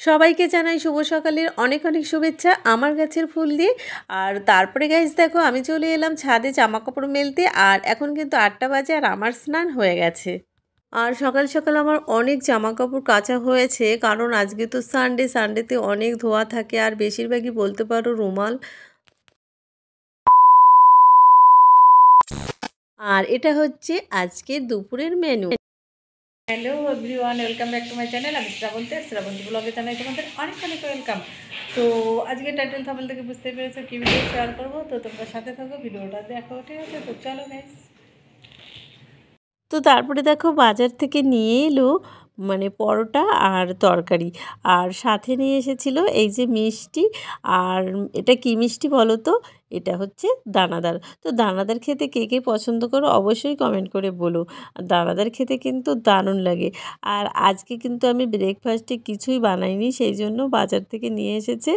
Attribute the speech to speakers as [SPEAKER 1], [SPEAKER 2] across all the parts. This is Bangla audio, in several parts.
[SPEAKER 1] সবাইকে জানাই শুভ সকালের অনেক অনেক শুভেচ্ছা আমার গাছের ফুল দিয়ে। আর তারপরে গাইস দেখো আমি চলে এলাম ছাদে জামা কাপড় মেলতে। আর এখন কিন্তু 8টা বাজে আর আমার স্নান হয়ে গেছে। আর সকাল সকাল আমার অনেক জামা কাপড় কাচা হয়েছে, কারণ আজকে তো সানডেতে অনেক ধোয়া থাকে আর বেশিরভাগই বলতে পারো রুমাল। আর এটা হচ্ছে আজকের দুপুরের menu.
[SPEAKER 2] Hello everyone, welcome back to my channel. আমি শ্রাবন্তী ব্লগে জানাই তোমাদের অনেক অনেক ওয়েলকাম। তো আজকে টাইটেল থাম্বনেল থেকে বুঝতে পেরেছো কি ভিডিও শেয়ার করবো, তো তোমরা সাথে থাকো, ভিডিওটা দেখো, ঠিক আছে? তো চলো গাইস।
[SPEAKER 1] তো তারপরে দেখো বাজার থেকে নিয়ে এলো পরোটা আর তরকারি, আর সাথে নিয়ে এসেছিল এই যে মিষ্টি। আর এটা কি মিষ্টি বলো তো? এটা হচ্ছে দানাদার। তো দানাদার খেতে কে কে পছন্দ করো অবশ্যই কমেন্ট করে বলো। আর দানাদার খেতে কিন্তু দারুণ লাগে। আর আজকে কিন্তু আমি ব্রেকফাস্টে কিছুই বানাইনি, সেই জন্য বাজার থেকে নিয়ে এসেছে।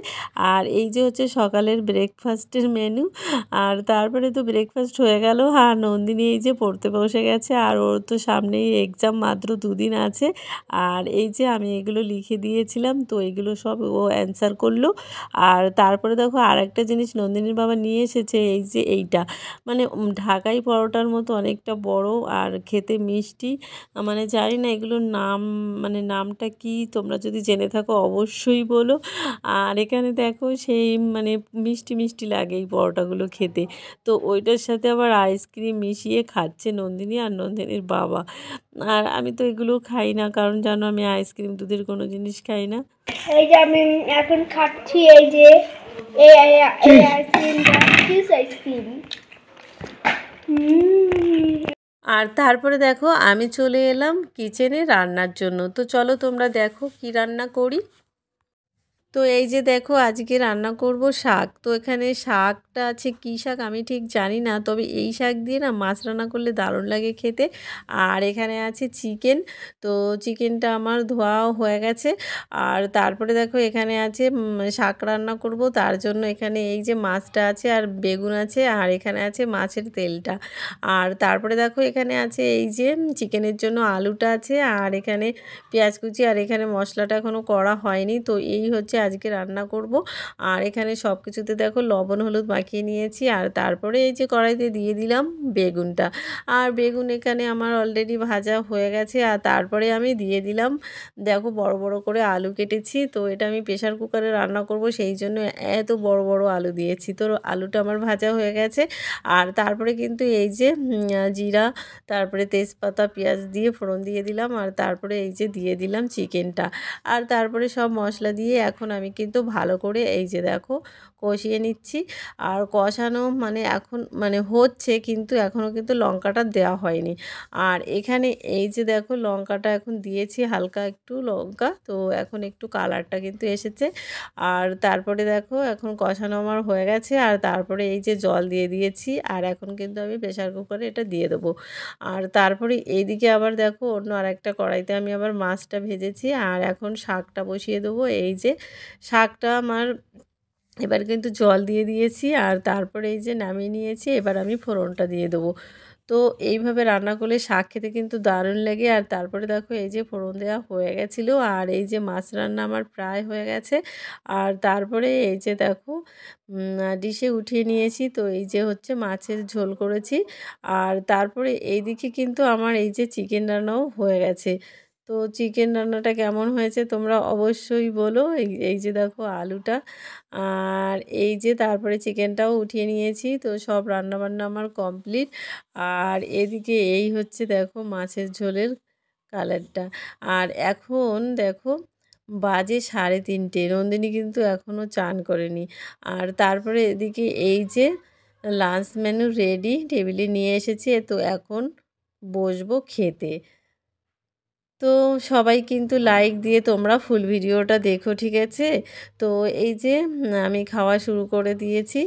[SPEAKER 1] আর এই যে হচ্ছে সকালের ব্রেকফাস্টের মেনু। আর তারপরে তো ব্রেকফাস্ট হয়ে গেল। আর নন্দিনী এই যে পড়তে বসে গেছে, আর ওর তো সামনেই এক্সাম, মাত্র 2 দিন আছে। আর এই যে আমি এগুলো লিখে দিয়েছিলাম, তো এগুলো সব ও অ্যান্সার করলো। আর তারপরে দেখো আর একটা জিনিস নন্দিনীর বাবা নিয়ে এসেছে, এই যে এইটা ঢাকাই পরোটার মতো অনেকটা বড় আর খেতে মিষ্টি। জানি না এগুলোর নাম, নামটা কি, তোমরা যদি জেনে থাকো অবশ্যই বলো। আর এখানে দেখো সেই মিষ্টি মিষ্টি লাগে এই পরোটাগুলো খেতে। তো ওইটার সাথে আবার আইসক্রিম মিশিয়ে খাচ্ছে নন্দিনী আর নন্দিনীর বাবা। আর আমি তো এগুলো খাই না, কারণ জানো আমি আইসক্রিম দুধের কোনো জিনিস খাই না।
[SPEAKER 3] এই যে আমি এখন খাচ্ছি এই যে এই আইসক্রিমটা, কিস আইসক্রিম।
[SPEAKER 1] আর তারপরে দেখো আমি চলে এলাম কিচেনে রান্নার জন্য। তো চলো তোমরা দেখো কি রান্না করি। তো এই যে দেখো আজকে রান্না করব শাক। তো এখানে শাকটা আছে, কী শাক আমি ঠিক জানি না, তবে এই শাক দিয়ে না মাছ রান্না করলে দারুণ লাগে খেতে। আর এখানে আছে চিকেন। তো চিকেনটা আমার ধোয়াও হয়ে গেছে। আর তারপরে দেখো এখানে আছে শাক রান্না করব, তার জন্য এখানে এই যে মাছটা আছে আর বেগুন আছে, আর এখানে আছে মাছের তেলটা। আর তারপরে দেখো এখানে আছে এই যে চিকেনের জন্য আলুটা আছে, আর এখানে পেঁয়াজ কুচি, আর এখানে মশলাটা এখনও করা হয়নি। তো এই হচ্ছে আজকে রান্না করব। আর এখানে সব কিছুতে দেখো লবণ হলুদ মাখিয়ে নিয়েছি। আর তারপরে এই যে কড়াইতে দিয়ে দিলাম বেগুনটা। আর বেগুন এখানে আমার অলরেডি ভাজা হয়ে গেছে। আর তারপরে আমি দিয়ে দিলাম দেখো বড় বড় করে আলু কেটেছি। তো এটা আমি প্রেশার কুকারে রান্না করব, সেই জন্য এত বড় বড় আলু দিয়েছি। তো আলুটা আমার ভাজা হয়ে গেছে। আর তারপরে কিন্তু এই যে জিরা, তারপরে তেজপাতা পেঁয়াজ দিয়ে ফোড়ন দিয়ে দিলাম। আর তারপরে এই যে দিয়ে দিলাম চিকেনটা। আর তারপরে সব মশলা দিয়ে এখন আমি কিন্তু ভালো করে এই যে দেখো কষিয়ে নিচ্ছি। আর কষানো এখন হচ্ছে, কিন্তু এখনও কিন্তু লঙ্কাটা দেওয়া হয়নি। আর এখানে এই যে দেখো লঙ্কাটা এখন দিয়েছি, হালকা একটু লঙ্কা, তো এখন একটু কালারটা কিন্তু এসেছে। আর তারপরে দেখো এখন কষানো আমার হয়ে গেছে। আর তারপরে এই যে জল দিয়ে দিয়েছি। আর এখন কিন্তু আমি প্রেশার কুকারে এটা দিয়ে দেবো। আর তারপরে এইদিকে আবার দেখো অন্য আরেকটা কড়াইতে আমি আবার মাছটা ভেজেছি। আর এখন শাকটা বসিয়ে দেবো। এই যে শাকটা আমার এবার কিন্তু জল দিয়ে দিয়েছি। আর তারপরে এই যে নামিয়ে নিয়েছি, এবার আমি ফোড়নটা দিয়ে দেবো। তো এইভাবে রান্না করলে শাক খেতে কিন্তু দারুণ লাগে। আর তারপরে দেখো এই যে ফোড়ন দেওয়া হয়ে গেছিলো, আর এই যে মাছ রান্না আমার প্রায় হয়ে গেছে। আর তারপরে এই যে দেখো ডিশে উঠিয়ে নিয়েছি। তো এই যে হচ্ছে মাছের ঝোল করেছি। আর তারপরে এইদিকে কিন্তু আমার এই যে চিকেন রান্নাও হয়ে গেছে। তো চিকেন রান্নাটা কেমন হয়েছে তোমরা অবশ্যই বলো। এই যে দেখো আলুটা, আর এই যে তারপরে চিকেনটাও উঠিয়ে নিয়েছি। তো সব রান্নাবান্না আমার কমপ্লিট। আর এদিকে এই হচ্ছে দেখো মাছের ঝোলের কালারটা। আর এখন দেখো বাজে 3:30, নন্দিনী কিন্তু এখনও চান করেনি। আর তারপরে এদিকে এই যে লাঞ্চ মেনু রেডি, টেবিলে নিয়ে এসেছি। তো এখন বসবো খেতে। তো সবাই কিন্তু লাইক দিয়ে তোমরা ফুল ভিডিওটা দেখো, ঠিক আছে? তো এই যে আমি খাওয়া শুরু করে দিয়েছি।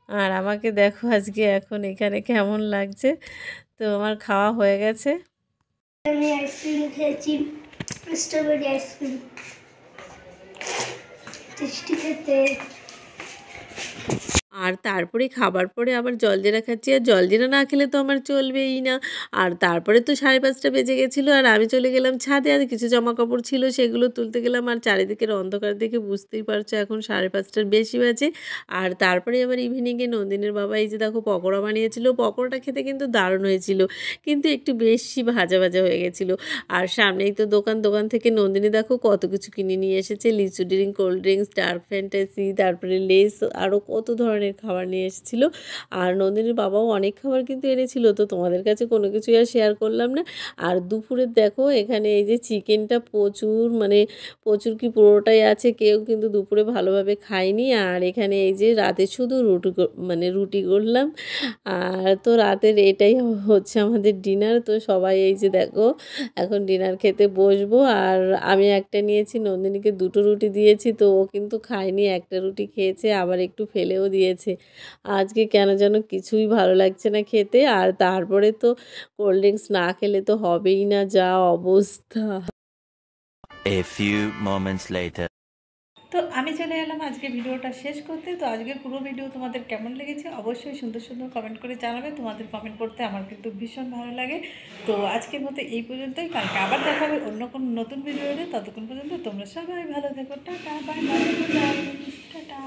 [SPEAKER 1] আর আমাকে দেখো আজকে এখন এখানে কেমন লাগছে। তো আমার খাওয়া হয়ে গেছে।
[SPEAKER 3] আমি আইসক্রিম খেয়েছি, স্ট্রবেরি আইসক্রিম, টেস্টি খেতে।
[SPEAKER 1] আর তারপরে খাবার পরে আবার জলজিরা খাচ্ছি, আর জলজিরা না খেলে তো আমার চলবেই না। আর তারপরে তো 5:30 বেজে গেছিলো, আর আমি চলে গেলাম ছাদে, আর কিছু জামাকাপড় ছিল সেগুলো তুলতে গেলাম। আর চারিদিকের অন্ধকার দেখে বুঝতেই পারছো এখন 5:30-র বেশি বাজে। আর তারপরে আবার ইভিনিংয়ে নন্দিনীর বাবা এই যে দেখো পকোড়া বানিয়েছিল, পকোড়াটা খেতে কিন্তু দারুণ হয়েছিল, কিন্তু একটু বেশি ভাজা ভাজা হয়ে গেছিলো। আর সামনেই তো দোকান, দোকান থেকে নন্দিনী দেখো কত কিছু কিনে নিয়ে এসেছে, লিচু drink, cold drinks, dark fantasy, তারপরে লেস, আরও কত ধরনের খাবার নিয়ে এসেছিলো। আর নন্দিনীর বাবাও অনেক খাবার কিন্তু এনেছিল, তো তোমাদের কাছে কোনো কিছুই আর শেয়ার করলাম না। আর দুপুরের দেখো এখানে এই যে চিকেনটা প্রচুর, মানে প্রচুর কি পুরোটাই আছে, কেউ কিন্তু দুপুরে ভালোভাবে খায়নি। আর এখানে এই যে রাতে শুধু মানে রুটি করলাম। আর তো রাতের এটাই হচ্ছে আমাদের ডিনার। তো সবাই এই যে দেখো এখন ডিনার খেতে বসবো। আর আমি একটা নিয়েছি, নন্দিনীকে 2টো রুটি দিয়েছি, তো ও কিন্তু খায়নি, একটা রুটি খেয়েছে, আবার একটু ফেলেও দিয়েছে। আজকে কেন যেন কিছুই ভালো লাগছে না খেতে। আর তারপরে তো কোল্ড ড্রিঙ্কস না খেলে তো হবেই না, যা অবস্থা।
[SPEAKER 4] A few moments later.
[SPEAKER 2] তো আমি চলে এলাম আজকে ভিডিওটা শেষ করতে। তো আজকের পুরো ভিডিও তোমাদের কেমন লেগেছে অবশ্যই সুন্দর সুন্দর কমেন্ট করে জানাবে। তোমাদের কমেন্ট করতে আমার কিন্তু ভীষণ ভালো লাগে। তো আজকের মতো এই পর্যন্তই, কালকে আবার দেখা হবে অন্য কোনো নতুন ভিডিওতে। ততক্ষণ পর্যন্ত তোমরা সবাই ভালো থেকো। Tata, bye bye, tata.